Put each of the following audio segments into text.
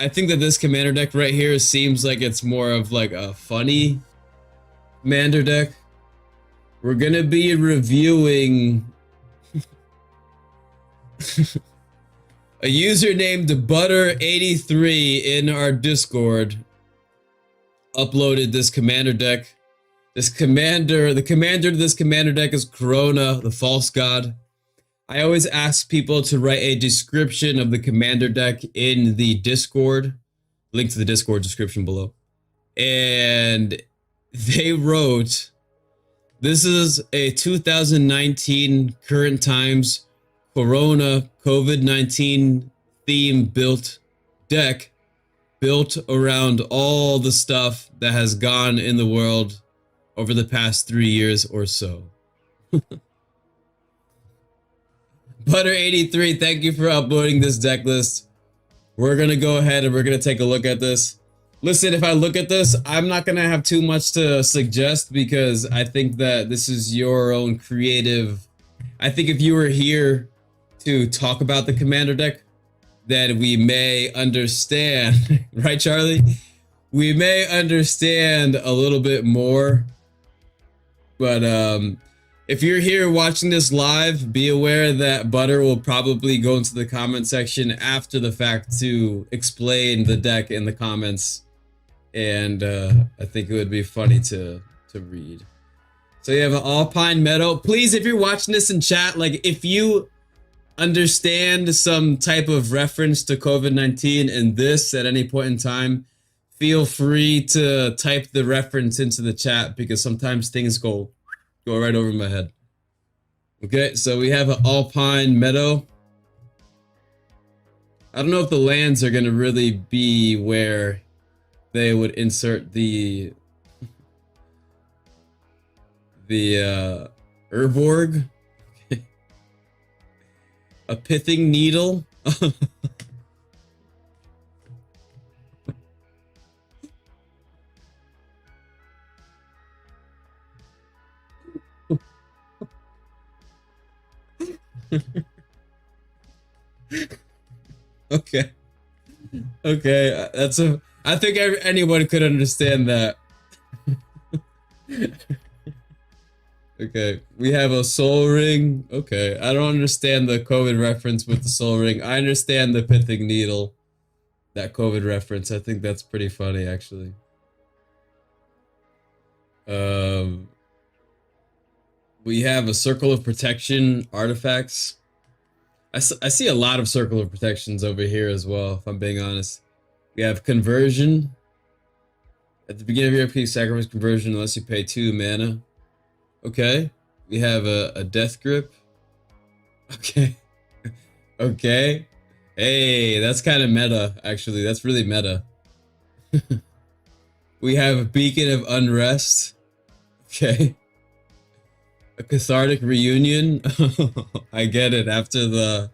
I think that this commander deck right here seems like it's more of like a funny commander deck. We're gonna be reviewing a user named Butter83 in our Discord uploaded this commander deck. The commander to this commander deck is Karona, the false god. I always ask people to write a description of the commander deck in the Discord. Link to the Discord description below. And they wrote, this is a 2019 current times Corona COVID-19 theme built deck built around all the stuff that has gone in the world over the past 3 years or so. Butter83, thank you for uploading this deck list. We're gonna go ahead and we're gonna take a look at this. Listen, if I look at this, I'm not gonna have too much to suggest because I think that this is your own creative. I think if you were here to talk about the commander deck, then we may understand, right, Charlie? We may understand a little bit more. But if you're here watching this live, be aware that Butter will probably go into the comment section after the fact to explain the deck in the comments. And I think it would be funny to read. So you have an Alpine Meadow. Please, if you're watching this in chat, like if you understand some type of reference to COVID-19 and this at any point in time, feel free to type the reference into the chat because sometimes things go right over my head. Okay, so we have an Alpine Meadow. I don't know if the lands are gonna really be where they would insert the Urborg. A Pithing Needle. Okay. Okay, that's a. I think anyone could understand that. Okay, we have a Soul Ring. Okay, I don't understand the COVID reference with the Soul Ring. I understand the Pithing Needle. That COVID reference. I think that's pretty funny, actually. We have a Circle of Protection artifacts. I see a lot of Circle of Protections over here as well, if I'm being honest. We have Conversion. At the beginning of your piece, sacrifice Conversion unless you pay 2 mana. Okay. We have a Death Grip. Okay. Okay. Hey, that's kind of meta, actually. That's really meta. We have a Beacon of Unrest. Okay. A Cathartic Reunion. I get it. After the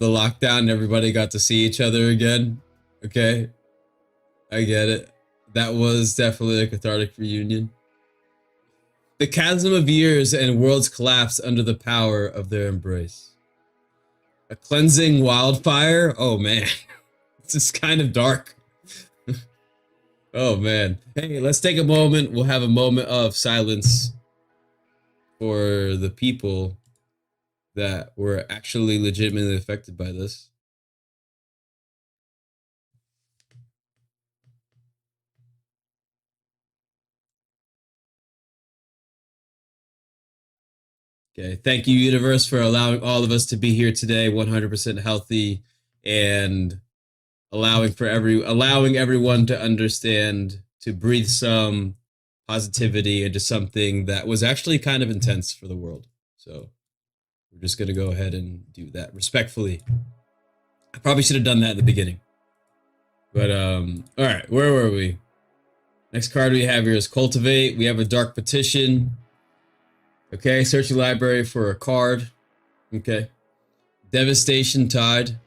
lockdown, everybody got to see each other again. Okay. I get it. That was definitely a cathartic reunion. The chasm of years and worlds collapse under the power of their embrace. A cleansing wildfire? Oh man. This is kind of dark. Oh man. Hey, let's take a moment. We'll have a moment of silence for the people that were actually legitimately affected by this. Okay, thank you, universe, for allowing all of us to be here today, 100% healthy, and allowing everyone to understand, to breathe some positivity into something that was actually kind of intense for the world. So we're just gonna go ahead and do that respectfully. I probably should have done that at the beginning. But all right, where were we? Next card we have here is Cultivate. We have a Dark Petition. Okay, search your library for a card. Okay. Devastation Tide.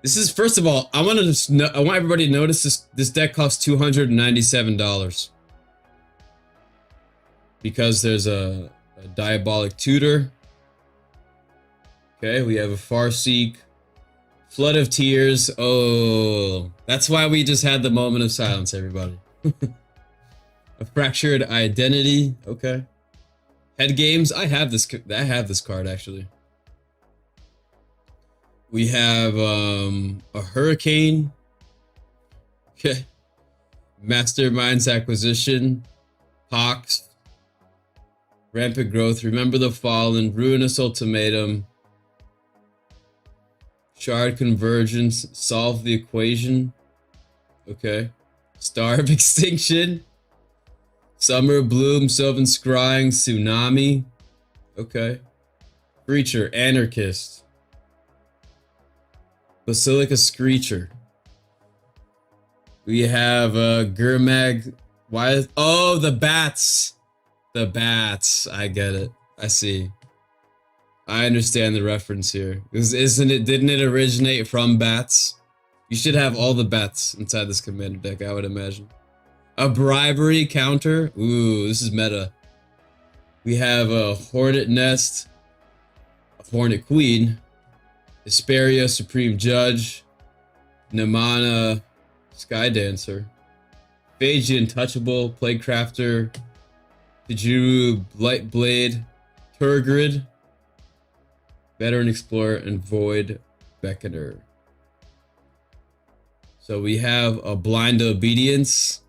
This is, first of all, I want everybody to notice this deck costs $297. Because there's a Diabolic Tutor. Okay, we have a Farseek, Flood of Tears. Oh, that's why we just had the moment of silence, everybody. A Fractured Identity. Okay. Head Games. I have this card actually. We have a Hurricane. Okay. Masterminds Acquisition. Pox. Rampant Growth. Remember the Fallen. Ruinous Ultimatum. Shard Convergence. Solve the Equation. Okay. Star of Extinction. Summer Bloom. Sylvan Scrying. Tsunami. Okay. Creature. Anarchist. Basilica Screecher. We have Gurmag. Why? Oh, the bats. The bats. I get it. I see. I understand the reference here. Isn't it? Didn't it originate from bats? You should have all the bats inside this commander deck, I would imagine. A Bribery counter. Ooh, this is meta. We have a Hornet Nest. A Hornet Queen. Hesperia, Supreme Judge, Namana, Sky Dancer, Phage Untouchable, Plaguecrafter, Tajuru, Blight Blade, Turgrid, Veteran Explorer, and Void Beckoner. So we have a Blind Obedience.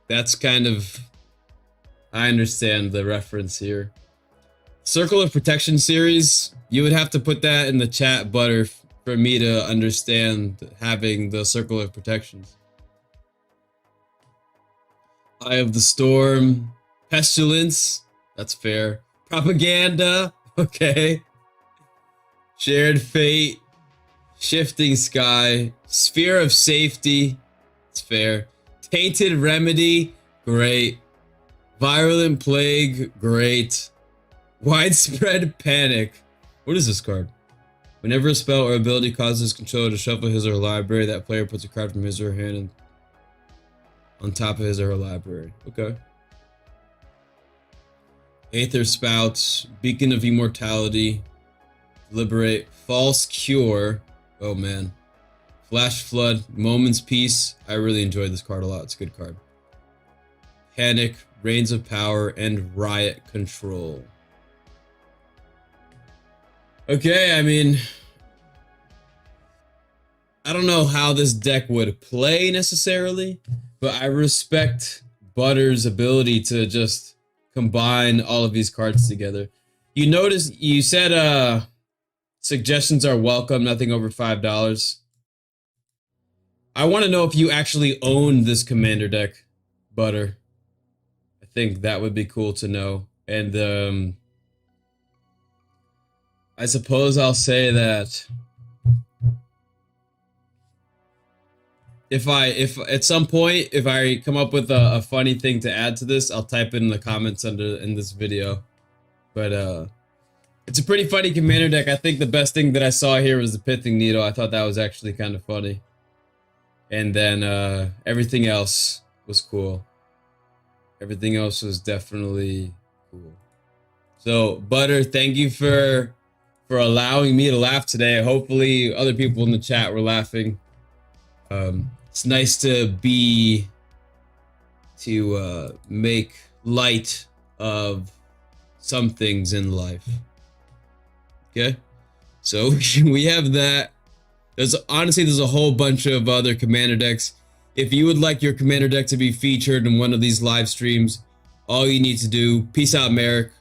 That's kind of... I understand the reference here. Circle of Protection series, you would have to put that in the chat, Butter, for me to understand having the Circle of Protections. Eye of the Storm, Pestilence, that's fair. Propaganda, okay. Shared Fate, Shifting Sky, Sphere of Safety, it's fair. Tainted Remedy, great. Virulent Plague, great. Widespread Panic. What is this card? Whenever a spell or ability causes his controller to shuffle his or her library, that player puts a card from his or her hand on top of his or her library. Okay. Aether Spouts, Beacon of Immortality, Liberate, False Cure. Oh man. Flash Flood, Moment's Peace. I really enjoyed this card a lot. It's a good card. Panic, Reigns of Power, and Riot Control. Okay, I mean, I don't know how this deck would play necessarily, but I respect Butter's ability to just combine all of these cards together. You notice you said suggestions are welcome, nothing over $5. I want to know if you actually own this commander deck, Butter. I think that would be cool to know. And I suppose I'll say that if at some point, if I come up with a funny thing to add to this, I'll type it in the comments in this video. But it's a pretty funny commander deck. I think the best thing that I saw here was the Pithing Needle. I thought that was actually kind of funny. And then everything else was cool. Everything else was definitely cool. So, Butter, thank you for allowing me to laugh today. Hopefully other people in the chat were laughing. It's nice to make light of some things in life. Okay, so we have that. There's a whole bunch of other commander decks. If you would like your commander deck to be featured in one of these live streams, all you need to do, peace out, Merrick.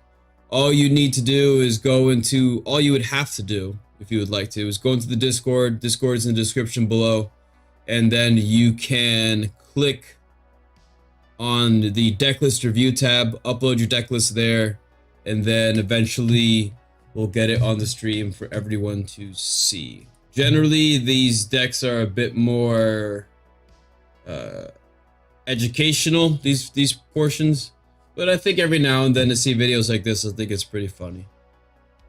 All you need to do is all you would have to do, if you would like to, is go into the Discord. Discord is in the description below. And then you can click on the Decklist review tab, upload your decklist there, and then eventually we'll get it on the stream for everyone to see. Generally, these decks are a bit more educational, these portions, but I think every now and then to see videos like this, I think it's pretty funny.